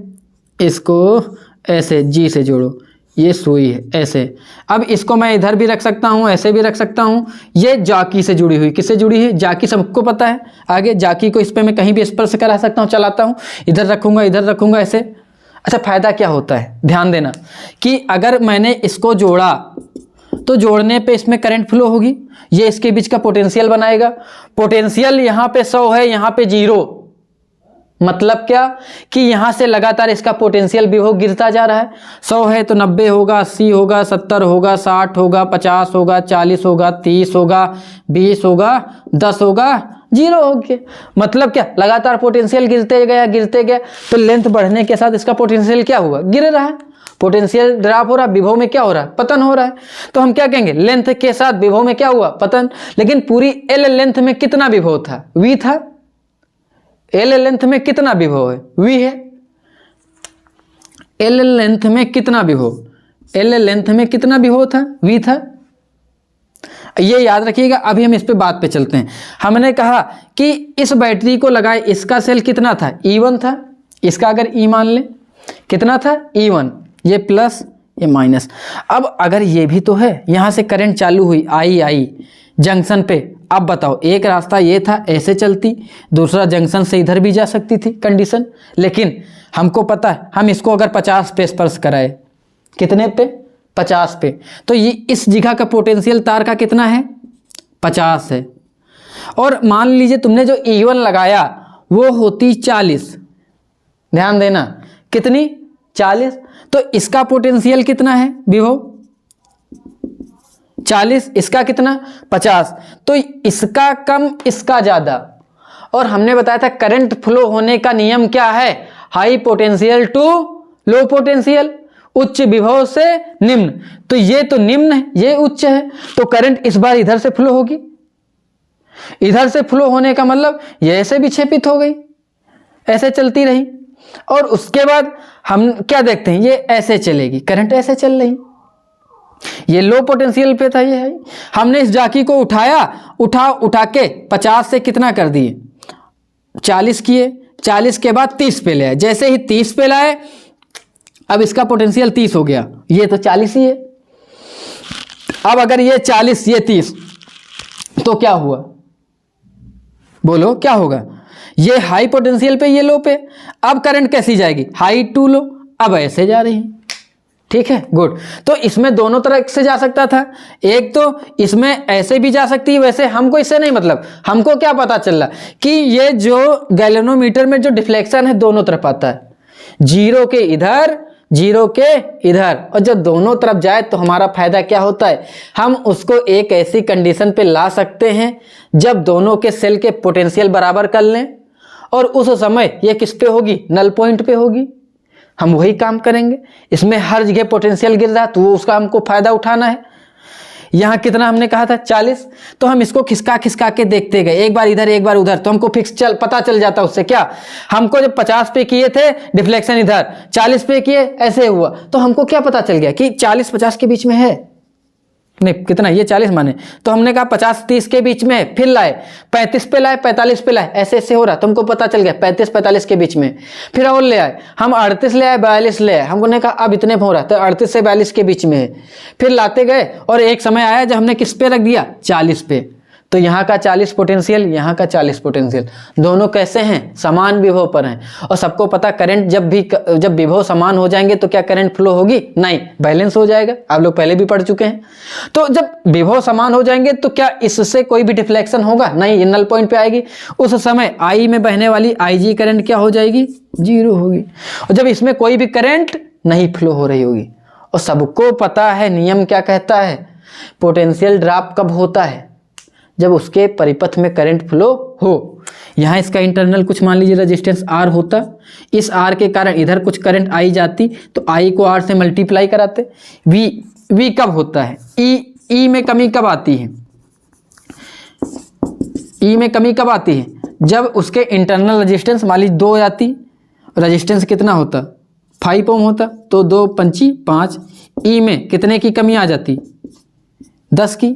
इसको ऐसे G से जोड़ो, ये सुई है ऐसे। अब इसको मैं इधर भी रख सकता हूँ, ऐसे भी रख सकता हूँ। ये जाकी से जुड़ी हुई, किससे जुड़ी है? जाकी, सबको पता है। आगे जाकी को इस पे मैं कहीं भी स्पर्श करा सकता हूँ, चलाता हूँ, इधर रखूँगा, इधर रखूँगा, ऐसे। अच्छा, फायदा क्या होता है? ध्यान देना कि अगर मैंने इसको जोड़ा तो जोड़ने पे इसमें करंट फ्लो होगी, ये इसके बीच का पोटेंशियल बनाएगा। पोटेंशियल यहाँ पे 100 है, यहाँ पे 0। मतलब क्या कि यहां से लगातार इसका पोटेंशियल विभव गिरता जा रहा है। 100 है तो 90 होगा, 80 होगा, 70 होगा, 60 होगा, 50 होगा, 40 होगा, 30 होगा, 20 होगा, 10 होगा, 0 हो गया। मतलब क्या? लगातार पोटेंशियल गिरते गया। तो लेंथ बढ़ने के साथ इसका पोटेंशियल क्या हुआ? गिर रहा है। पोटेंशियल ड्रॉप हो रहा है, विभव में क्या हो रहा है? पतन हो रहा है। तो हम क्या कहेंगे? लेंथ के साथ विभव में क्या हुआ? पतन। लेकिन पूरी एल लेंथ में कितना विभव था? V था। एल लेंथ में कितना विभव है? V है। एल लेंथ में कितना विभव? एल लेंथ में कितना विभव था? V था। ये याद रखिएगा। अभी हम इस पे बात पे चलते हैं। हमने कहा कि इस बैटरी को लगाए, इसका सेल कितना था? E1 था। इसका अगर E मान ले, कितना था? E1। ये प्लस, ये माइनस। अब अगर ये भी तो है, यहां से करंट चालू हुई, आई जंक्शन पे। अब बताओ, एक रास्ता ये था, ऐसे चलती, दूसरा जंक्शन से इधर भी जा सकती थी कंडीशन। लेकिन हमको पता है, हम इसको अगर 50 पे स्पर्श कराए, कितने पे? 50 पे, तो ये इस जगह का पोटेंशियल तार का कितना है? 50 है। और मान लीजिए तुमने जो E1 लगाया वो होती 40। ध्यान देना, कितनी? 40। तो इसका पोटेंशियल कितना है? विभव 40, इसका कितना? 50। तो इसका कम, इसका ज्यादा। और हमने बताया था करंट फ्लो होने का नियम क्या है? High potential to low potential, उच्च विभव से निम्न। तो ये तो निम्न है, ये उच्च है, तो करंट इस बार इधर से फ्लो होगी। इधर से फ्लो होने का मतलब ये ऐसे विक्षेपित हो गई, ऐसे चलती रही। और उसके बाद हम क्या देखते हैं? ये ऐसे चलेगी, करंट ऐसे चल रही। ये लो पोटेंशियल पे था, ये है। हमने इस जाकी को उठा के 50 से कितना कर दिए? 40 किए। 40 के बाद 30 पे ले आए। जैसे ही 30 पे लाए, अब इसका पोटेंशियल 30 हो गया। ये तो 40 ही है। अब अगर ये 40, ये 30, तो क्या हुआ? बोलो क्या होगा? ये हाई पोटेंशियल पे, ये लो पे। अब करंट कैसी जाएगी? High to low. अब ऐसे जा रही है। ठीक है, गुड। तो इसमें दोनों तरह से जा सकता था। एक तो इसमें ऐसे भी जा सकती है, वैसे हमको इससे नहीं मतलब। हमको क्या पता चल रहा कि ये जो गैल्वेनोमीटर में जो डिफ्लेक्शन है दोनों तरफ आता है, 0 के इधर, 0 के इधर। और जब दोनों तरफ जाए तो हमारा फायदा क्या होता है? हम उसको एक ऐसी कंडीशन पे ला सकते हैं जब दोनों के सेल के पोटेंशियल बराबर कर लें, और उस समय ये किस पे होगी? नल पॉइंट पे होगी। हम वही काम करेंगे। इसमें हर जगह पोटेंशियल गिर रहा, तो उसका हमको फायदा उठाना है। यहाँ कितना हमने कहा था? 40। तो हम इसको खिसका के देखते गए, एक बार इधर एक बार उधर, तो हमको पता चल जाता उससे क्या। हमको जब 50 पे किए थे डिफ्लेक्शन इधर, 40 पे किए ऐसे हुआ, तो हमको क्या पता चल गया कि 40-50 के बीच में है। नहीं, कितना? ये 40 माने, तो हमने कहा 50-30 के बीच में है। फिर लाए 35 पे लाए, 45 पे लाए, ऐसे ऐसे हो रहा, तुमको पता चल गया 35-45 के बीच में। फिर और ले आए, हम 38 ले आए, 42 ले आए, हमको ने कहा अब इतने हो रहा, तो 38 से 42 के बीच में है। फिर लाते गए और एक समय आया जब हमने किस पे रख दिया? 40 पे। तो यहाँ का 40 पोटेंशियल, यहाँ का 40 पोटेंशियल, दोनों कैसे हैं? समान विभव पर हैं। और सबको पता करंट जब विभव समान हो जाएंगे तो क्या करंट फ्लो होगी? नहीं, बैलेंस हो जाएगा। आप लोग पहले भी पढ़ चुके हैं। तो जब विभव समान हो जाएंगे तो क्या इससे कोई भी डिफ्लेक्शन होगा? नहीं, ये नल पॉइंट पे आएगी। उस समय आई में बहने वाली IG करंट क्या हो जाएगी? 0 होगी। और जब इसमें कोई भी करंट नहीं फ्लो हो रही होगी। और सबको पता है नियम क्या कहता है? पोटेंशियल ड्रॉप कब होता है? जब उसके परिपथ में करंट फ्लो हो। यहाँ इसका इंटरनल कुछ मान लीजिए रेजिस्टेंस R होता, इस R के कारण इधर कुछ करंट I जाती, तो I को R से मल्टीप्लाई कराते। V कब होता है, E में कमी कब आती है, E में कमी कब आती है, जब उसके इंटरनल रेजिस्टेंस मान लीजिए 2 आती, रेजिस्टेंस कितना होता 5 ओम होता, तो 2 पंची 5, ई में कितने की कमी आ जाती 10 की,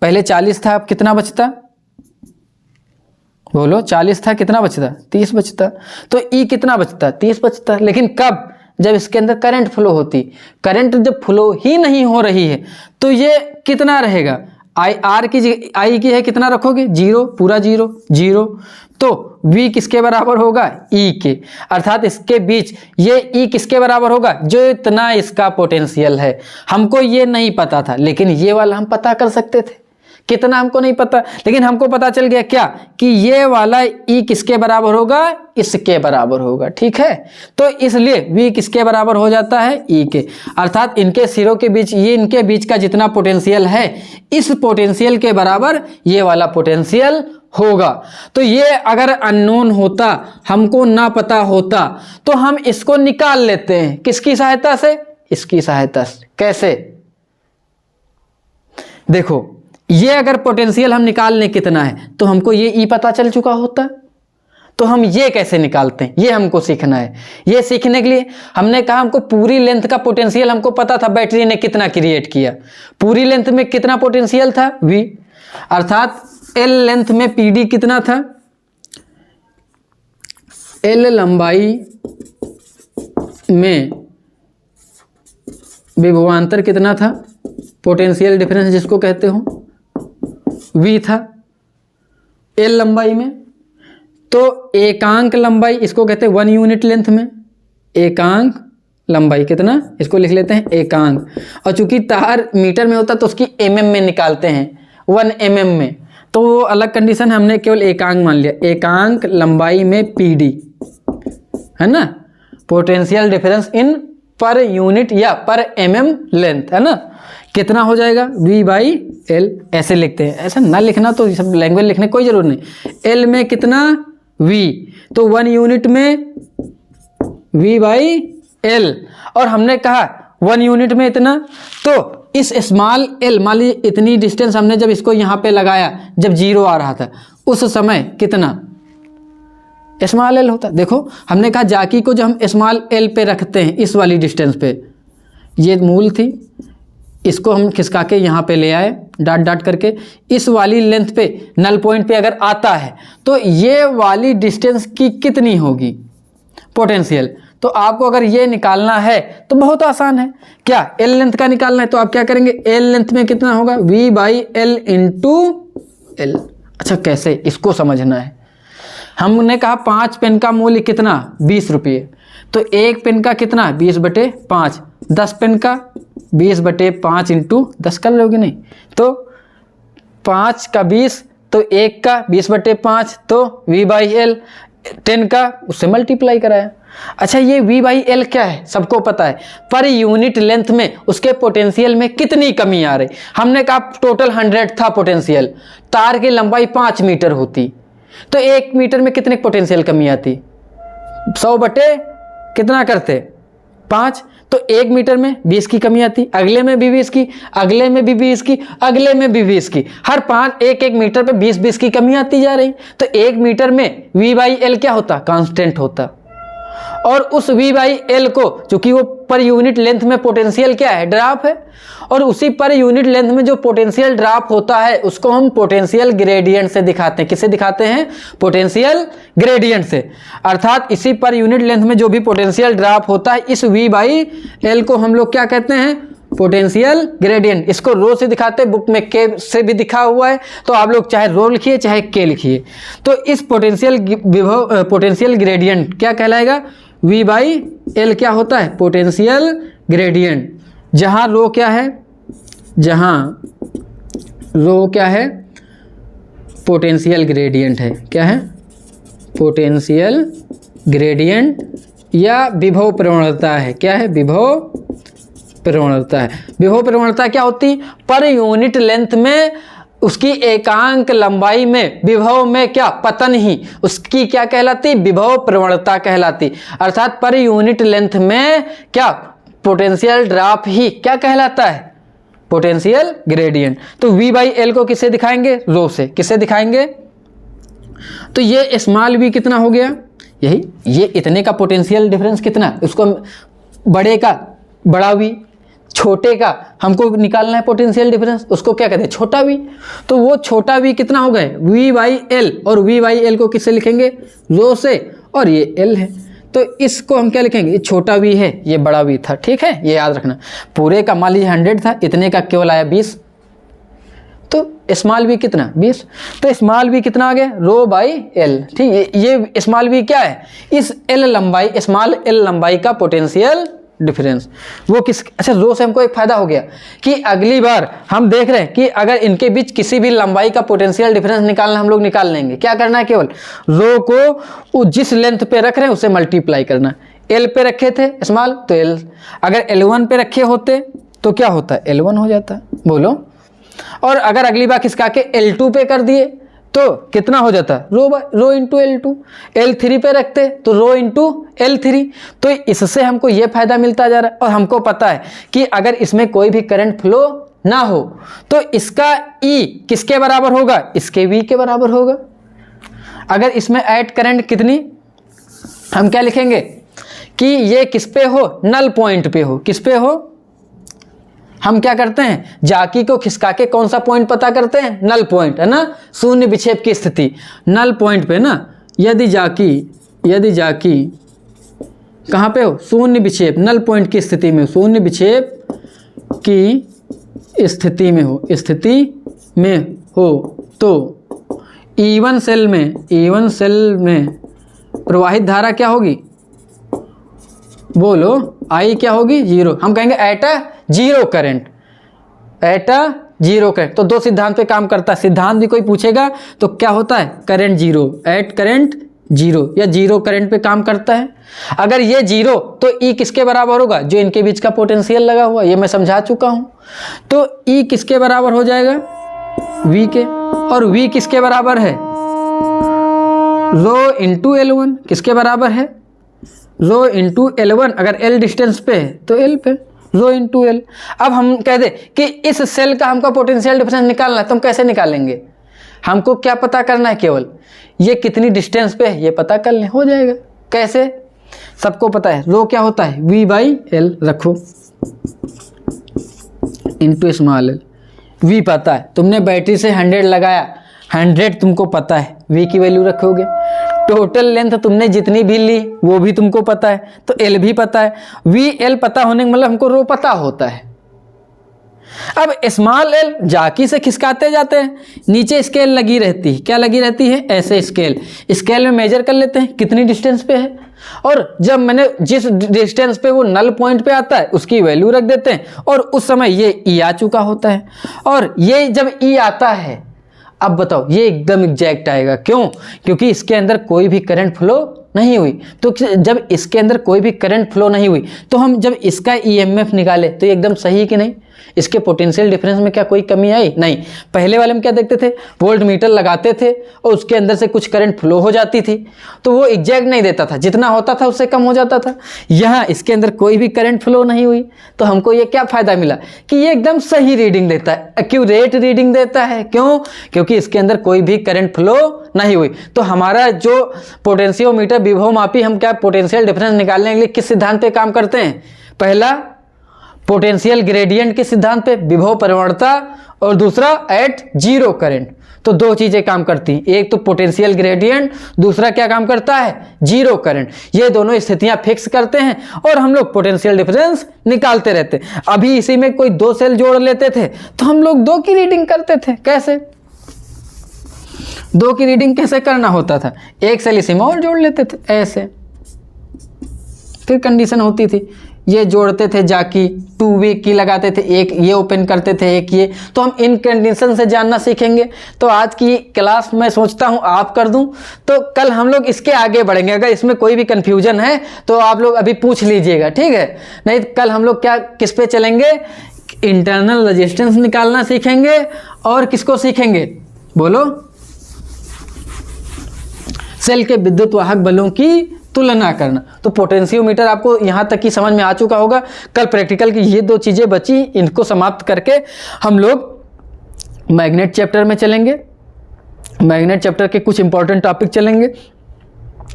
पहले 40 था अब कितना बचता, बोलो 40 था कितना बचता 30 बचता, तो ई कितना बचता 30 बचता। लेकिन कब, जब इसके अंदर करंट फ्लो होती, करंट जब फ्लो ही नहीं हो रही है तो ये कितना रहेगा, आई की है कितना रखोगे 0, पूरा 0 0, तो V किसके बराबर होगा E के, अर्थात इसके बीच ये E किसके बराबर होगा, जो इतना इसका पोटेंशियल है। हमको ये नहीं पता था, लेकिन ये वाला हम पता कर सकते थे, कितना हमको नहीं पता, लेकिन हमको पता चल गया क्या कि ये वाला E किसके बराबर होगा, इसके बराबर होगा। ठीक है, तो इसलिए V किसके बराबर हो जाता है E के, अर्थात इनके सिरों के बीच, ये इनके बीच का जितना पोटेंशियल है इस पोटेंशियल के बराबर ये वाला पोटेंशियल होगा। तो ये अगर अननोन होता, हमको ना पता होता, तो हम इसको निकाल लेते हैं किसकी सहायता से, इसकी सहायता से। कैसे, देखो ये अगर पोटेंशियल हम निकाल लें कितना है, तो हमको ये ई पता चल चुका होता, तो हम ये कैसे निकालते हैं, ये हमको सीखना है। ये सीखने के लिए हमने कहा हमको पूरी लेंथ का पोटेंशियल हमको पता था, बैटरी ने कितना क्रिएट किया, पूरी लेंथ में कितना पोटेंशियल था V, अर्थात L लेंथ में PD कितना था, L लंबाई में विभवांतर कितना था, पोटेंशियल डिफरेंस जिसको कहते हो V था L लंबाई में, तो एकांक लंबाई इसको कहते हैं 1 यूनिट लेंथ में, एकांक लंबाई कितना, इसको लिख लेते हैं एकांक, और चूंकि तार मीटर में होता तो उसकी mm में निकालते हैं 1 mm में, तो वो अलग कंडीशन है, हमने केवल एकांक मान लिया। एकांक लंबाई में PD है ना, potential difference in per unit या पर mm लेंथ है ना, कितना हो जाएगा V/L, ऐसे लिखते हैं, ऐसा ना लिखना, तो सब लैंग्वेज लिखने कोई जरूरत नहीं। L में कितना V, तो 1 यूनिट में V/L, और हमने कहा 1 यूनिट में इतना, तो इस स्मॉल l, मान लीजिए इतनी डिस्टेंस हमने जब इसको यहाँ पे लगाया, जब 0 आ रहा था उस समय कितना स्मॉल l होता। देखो हमने कहा जाकी को जब हम स्मॉल l पे रखते हैं, इस वाली डिस्टेंस पे, ये मूल थी, इसको हम खिसका के यहाँ पे ले आए डाट डाट करके, इस वाली लेंथ पे नल पॉइंट पे अगर आता है तो ये वाली डिस्टेंस की कितनी होगी पोटेंशियल। तो आपको अगर ये निकालना है तो बहुत आसान है, क्या L लेंथ का निकालना है, तो आप क्या करेंगे, L लेंथ में कितना होगा V/L इंटू L। अच्छा कैसे, इसको समझना है। हमने कहा 5 पेन का मूल्य कितना 20 रुपये, तो 1 पेन का कितना 20/5, 10 पेन का 20/5 इंटू 10 कर लोगे नहीं, तो 5 का 20, तो 1 का 20/5, तो V/L, 10 का उससे मल्टीप्लाई कराया। अच्छा ये V/L क्या है, सबको पता है, पर यूनिट लेंथ में उसके पोटेंशियल में कितनी कमी आ रही। हमने कहा टोटल 100 था पोटेंशियल, तार की लंबाई 5 मीटर होती, तो 1 मीटर में कितने पोटेंशियल कमी आती, 100 बटे कितना करते 5, तो 1 मीटर में 20 की कमी आती, अगले में भी 20 की, अगले में भी 20 की, अगले में भी 20 की, हर 1 मीटर पे 20 की कमी आती जा रही। तो 1 मीटर में V/L क्या होता, कांस्टेंट होता, और उस V/L को, चूंकि वो पर यूनिट लेंथ में पोटेंशियल क्या है, ड्रॉप है, और उसी पर यूनिट लेंथ में जो पोटेंशियल ड्रॉप होता है उसको हम पोटेंशियल ग्रेडियंट से दिखाते हैं। किससे दिखाते हैं, पोटेंशियल ग्रेडियंट से, अर्थात इसी पर यूनिट लेंथ में जो भी पोटेंशियल ड्रॉप होता है, इस V/L को हम लोग क्या कहते हैं, पोटेंशियल ग्रेडियंट। इसको रो से दिखाते हैं, बुक में के से भी दिखा हुआ है, तो आप लोग चाहे रो लिखिए चाहे के लिखिए। तो इस पोटेंशियल ग्रेडियंट क्या कहलाएगा, V/L क्या होता है, पोटेंशियल ग्रेडियंट। जहां रो क्या है, जहां रो क्या है, पोटेंशियल ग्रेडियंट है, क्या है, पोटेंशियल ग्रेडियंट या विभव प्रवणता है, क्या है, विभव प्रवणता है। विभव प्रवणता क्या होती, पर यूनिट लेंथ में उसकी एकांक लंबाई में विभव में क्या पतन ही उसकी क्या कहलाती, विभव प्रवणता कहलाती। अर्थात पर यूनिट लेंथ में क्या पोटेंशियल ड्रॉप ही क्या कहलाता है, पोटेंशियल ग्रेडियंट। तो V बाई एल को किससे दिखाएंगे, रो से। किससे दिखाएंगे, तो ये स्मॉल v कितना हो गया, यही ये इतने का पोटेंशियल डिफरेंस कितना, उसको बड़े का बड़ा v, छोटे का हमको निकालना है पोटेंशियल डिफरेंस, उसको क्या कहते हैं, छोटा v। तो वो छोटा v कितना हो गए, v बाई एल, और v बाई एल को किससे लिखेंगे, रो से, और ये l है तो इसको हम क्या लिखेंगे, ये छोटा v है, ये बड़ा v था। ठीक है, ये याद रखना। पूरे का मान लीजिए 100 था, इतने का केवल आया 20, तो स्मॉल v कितना 20, तो स्मॉल v कितना आ गया, रो बाई एल। ठीक है, ये स्मॉल v क्या है, इस l लंबाई, स्मॉल l लंबाई का पोटेंशियल डिफरेंस। वो किस, अच्छा रो से हमको एक फायदा हो गया कि अगली बार हम देख रहे हैं कि अगर इनके बीच किसी भी लंबाई का पोटेंशियल डिफरेंस निकालना, हम लोग निकाल लेंगे। क्या करना है, केवल रो को जिस लेंथ पे रख रहे हैं उससे मल्टीप्लाई करना। एल पे रखे थे स्मॉल, तो एल, अगर L1 पे रखे होते तो क्या होता, L1 हो जाता, बोलो। और अगर अगली बार किसका के L2 पे कर दिए तो कितना हो जाता, रो इंटू L2। L3 पे रखते तो रो इंटू L3। तो इससे हमको ये फायदा मिलता जा रहा है। और हमको पता है कि अगर इसमें कोई भी करंट फ्लो ना हो तो इसका E किसके बराबर होगा, इसके V के बराबर होगा। अगर इसमें ऐड करंट कितनी, हम क्या लिखेंगे कि ये किस पे हो, नल पॉइंट पे हो। किस पे हो, हम क्या करते हैं, जाकी को खिसका के कौन सा पॉइंट पता करते हैं, नल पॉइंट, है ना, शून्य विक्षेप की स्थिति नल पॉइंट पे ना। यदि जाकी कहाँ पे हो, शून्य विक्षेप, नल पॉइंट की स्थिति में, शून्य विक्षेप की स्थिति में हो तो E1 सेल में प्रवाहित धारा क्या होगी, बोलो, आई क्या होगी, 0। हम कहेंगे एट अ जीरो करंट, तो दो सिद्धांत पे काम करता है। सिद्धांत भी कोई पूछेगा तो क्या होता है, current zero, at current zero, या जीरो करंट पे काम करता है। अगर ये जीरो तो E किसके बराबर होगा, जो इनके बीच का पोटेंशियल लगा हुआ, ये मैं समझा चुका हूं। तो E किसके बराबर हो जाएगा, V के, और V किसके बराबर है, रो इंटू L1। किसके बराबर है, रो इंटू L1। अगर L डिस्टेंस पे है तो L पे, रो इंटू L। अब हम कह दे कि इस सेल का हमको पोटेंशियल डिफरेंस निकालना है, तो हम कैसे निकालेंगे, हमको क्या पता करना है, केवल ये कितनी डिस्टेंस पे है ये पता कर लें, हो जाएगा। कैसे, सबको पता है रो क्या होता है, V बाई एल रखो इंटू स्मॉल एल। V पता है, तुमने बैटरी से 100 लगाया, 100 तुमको पता है, V की वैल्यू रखोगे। टोटल लेंथ तुमने जितनी भी ली वो भी तुमको पता है, तो L भी पता है। V L पता होने का मतलब हमको रो पता होता है। अब स्मॉल एल जाकी से खिसकाते जाते हैं, नीचे स्केल लगी रहती है, क्या लगी रहती है, ऐसे स्केल में मेजर कर लेते हैं कितनी डिस्टेंस पे है, और जब मैंने जिस डिस्टेंस पे वो नल पॉइंट पे आता है उसकी वैल्यू रख देते हैं, और उस समय ये E आ चुका होता है। और ये जब E आता है, अब बताओ ये एकदम एग्जैक्ट आएगा, क्यों, क्योंकि इसके अंदर कोई भी करंट फ्लो नहीं हुई। तो जब इसके अंदर कोई भी करंट फ्लो नहीं हुई तो हम जब इसका EMF निकाले तो ये एकदम सही कि नहीं, इसके पोटेंशियल डिफरेंस में क्या कोई कमी आई, नहीं। पहले वाले में क्या देखते थे, वोल्ट मीटर लगाते थे और उसके अंदर से कुछ करंट फ्लो हो जाती थी, तो वो एग्जैक्ट नहीं देता था, जितना होता था उससे कम हो जाता था। यहाँ इसके अंदर कोई भी करंट फ्लो नहीं हुई, तो हमको ये क्या फ़ायदा मिला कि ये एकदम सही रीडिंग देता है, एक्यूरेट रीडिंग देता है। क्यों, क्योंकि इसके अंदर कोई भी करंट फ्लो नहीं हुई। तो हमारा जो पोटेंशियोमीटर विभवमापी, हम क्या पोटेंशियल डिफरेंस निकालने के लिए किस सिद्धांत पे काम करते हैं, पहला पोटेंशियल ग्रेडियंट के सिद्धांत पे, विभव परिवर्तनता, और दूसरा एट जीरो करंट। तो दो चीजें काम करती हैं, एक तो पोटेंशियल ग्रेडियंट, दूसरा क्या काम करता है, जीरो करंट। ये दोनों स्थितियां फिक्स करते हैं और हम लोग पोटेंशियल डिफरेंस निकालते रहते हैं। अभी इसी में कोई दो सेल जोड़ लेते थे तो हम लोग दो की रीडिंग करते थे। कैसे, दो की रीडिंग कैसे करना होता था, एक सेल इसी में और जोड़ लेते थे ऐसे, फिर कंडीशन होती थी, ये जोड़ते थे जाकी 2V की लगाते थे, एक ये ओपन करते थे, एक ये। तो हम इन कंडीशन से जानना सीखेंगे। तो आज की क्लास मैं सोचता हूँ आप कर दूं, तो कल हम लोग इसके आगे बढ़ेंगे। अगर इसमें कोई भी कंफ्यूजन है तो आप लोग अभी पूछ लीजिएगा, ठीक है। नहीं कल हम लोग क्या किस पे चलेंगे, इंटरनल रेजिस्टेंस निकालना सीखेंगे और किसको सीखेंगे, बोलो, सेल के विद्युत वाहक बलों की तुलना करना। तो पोटेंशियोमीटर आपको यहाँ तक की समझ में आ चुका होगा। कल प्रैक्टिकल की ये 2 चीज़ें बची, इनको समाप्त करके हम लोग मैग्नेट चैप्टर में चलेंगे। मैग्नेट चैप्टर के कुछ इंपॉर्टेंट टॉपिक चलेंगे,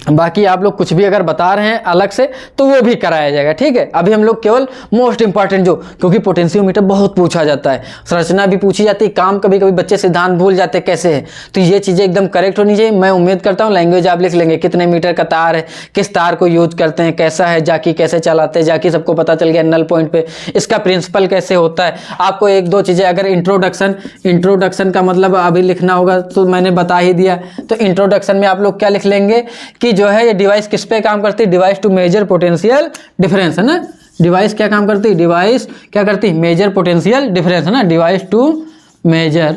बाकी आप लोग कुछ भी अगर बता रहे हैं अलग से तो वो भी कराया जाएगा, ठीक है। अभी हम लोग केवल मोस्ट इंपॉर्टेंट जो, क्योंकि पोटेंशियोमीटर बहुत पूछा जाता है, संरचना भी पूछी जाती है, काम कभी कभी बच्चे सिद्धांत भूल जाते हैं कैसे है, तो ये चीज़ें एकदम करेक्ट होनी चाहिए। मैं उम्मीद करता हूँ लैंग्वेज आप लिख लेंगे, कितने मीटर का तार है, किस तार को यूज करते हैं, कैसा है जाकी, कैसे चलाते हैं जाकी, सबको पता चल गया नल पॉइंट पे, इसका प्रिंसिपल कैसे होता है। आपको 1-2 चीज़ें अगर इंट्रोडक्शन का मतलब अभी लिखना होगा तो मैंने बता ही दिया। तो इंट्रोडक्शन में आप लोग क्या लिख लेंगे कि जो है ये डिवाइस किस पे काम करती है, device to measure potential difference, है ना। डिवाइस क्या काम करती है, डिवाइस क्या करती है, मेजर पोटेंशियल डिफरेंस, है ना। Device to measure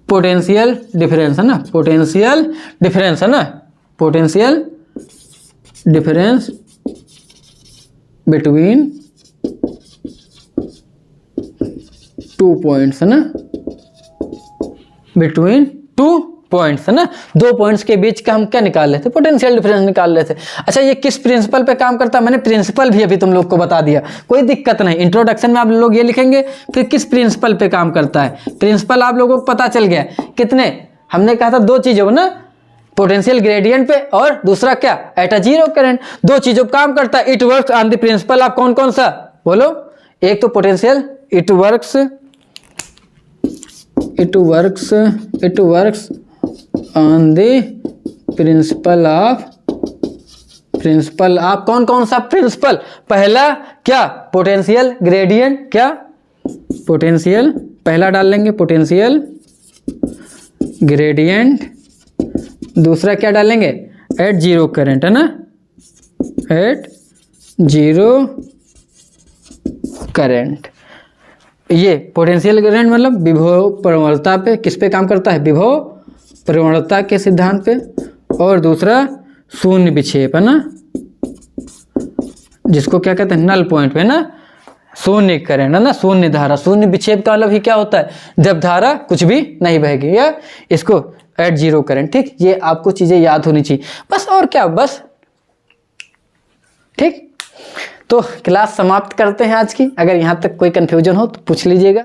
potential difference, है ना, पोटेंशियल डिफरेंस, है ना, पोटेंशियल डिफरेंस बिटवीन 2 पॉइंट्स, है ना, बिटवीन 2 पॉइंट्स, है ना। 2 पॉइंट्स के बीच का हम क्या निकाल रहे थे, पोटेंशियल डिफरेंस निकाल रहे थे। अच्छा, ये किस प्रिंसिपल पे काम करता है, मैंने प्रिंसिपल भी अभी तुम लोग को बता दिया, कोई दिक्कत नहीं। इंट्रोडक्शन में आप लोग ये लिखेंगे फिर किस प्रिंसिपल पे काम करता है। प्रिंसिपल आप लोगों को पता चल गया, कितने हमने कहा था, 2 चीजों ना, पोटेंशियल ग्रेडियंट पे और दूसरा क्या, एट अ जीरो करंट। 2 चीजों काम करता है। It works on the principle of कौन कौन सा, बोलो, एक तो potential, it works on the principle of कौन कौन सा प्रिंसिपल, पहला क्या, पोटेंशियल ग्रेडियंट, क्या पोटेंशियल, पहला डाल लेंगे पोटेंशियल ग्रेडियंट, दूसरा क्या डालेंगे, एट जीरो करंट, है ना, एट जीरो करंट। ये पोटेंशियल ग्रेडियंट मतलब विभव प्रवणता पे, किस पे काम करता है, विभव प्रवणता के सिद्धांत पे, और दूसरा शून्य विक्षेप, है ना, जिसको क्या कहते हैं, नल पॉइंट पे ना, शून्य करंट, है ना, शून्य धारा। शून्य विक्षेप का मतलब ही क्या होता है, जब धारा कुछ भी नहीं बहेगी, या इसको एट जीरो करंट, ठीक। ये आपको चीजें याद होनी चाहिए बस, और क्या, बस, ठीक। तो क्लास समाप्त करते हैं आज की। अगर यहाँ तक कोई कंफ्यूजन हो तो पूछ लीजिएगा।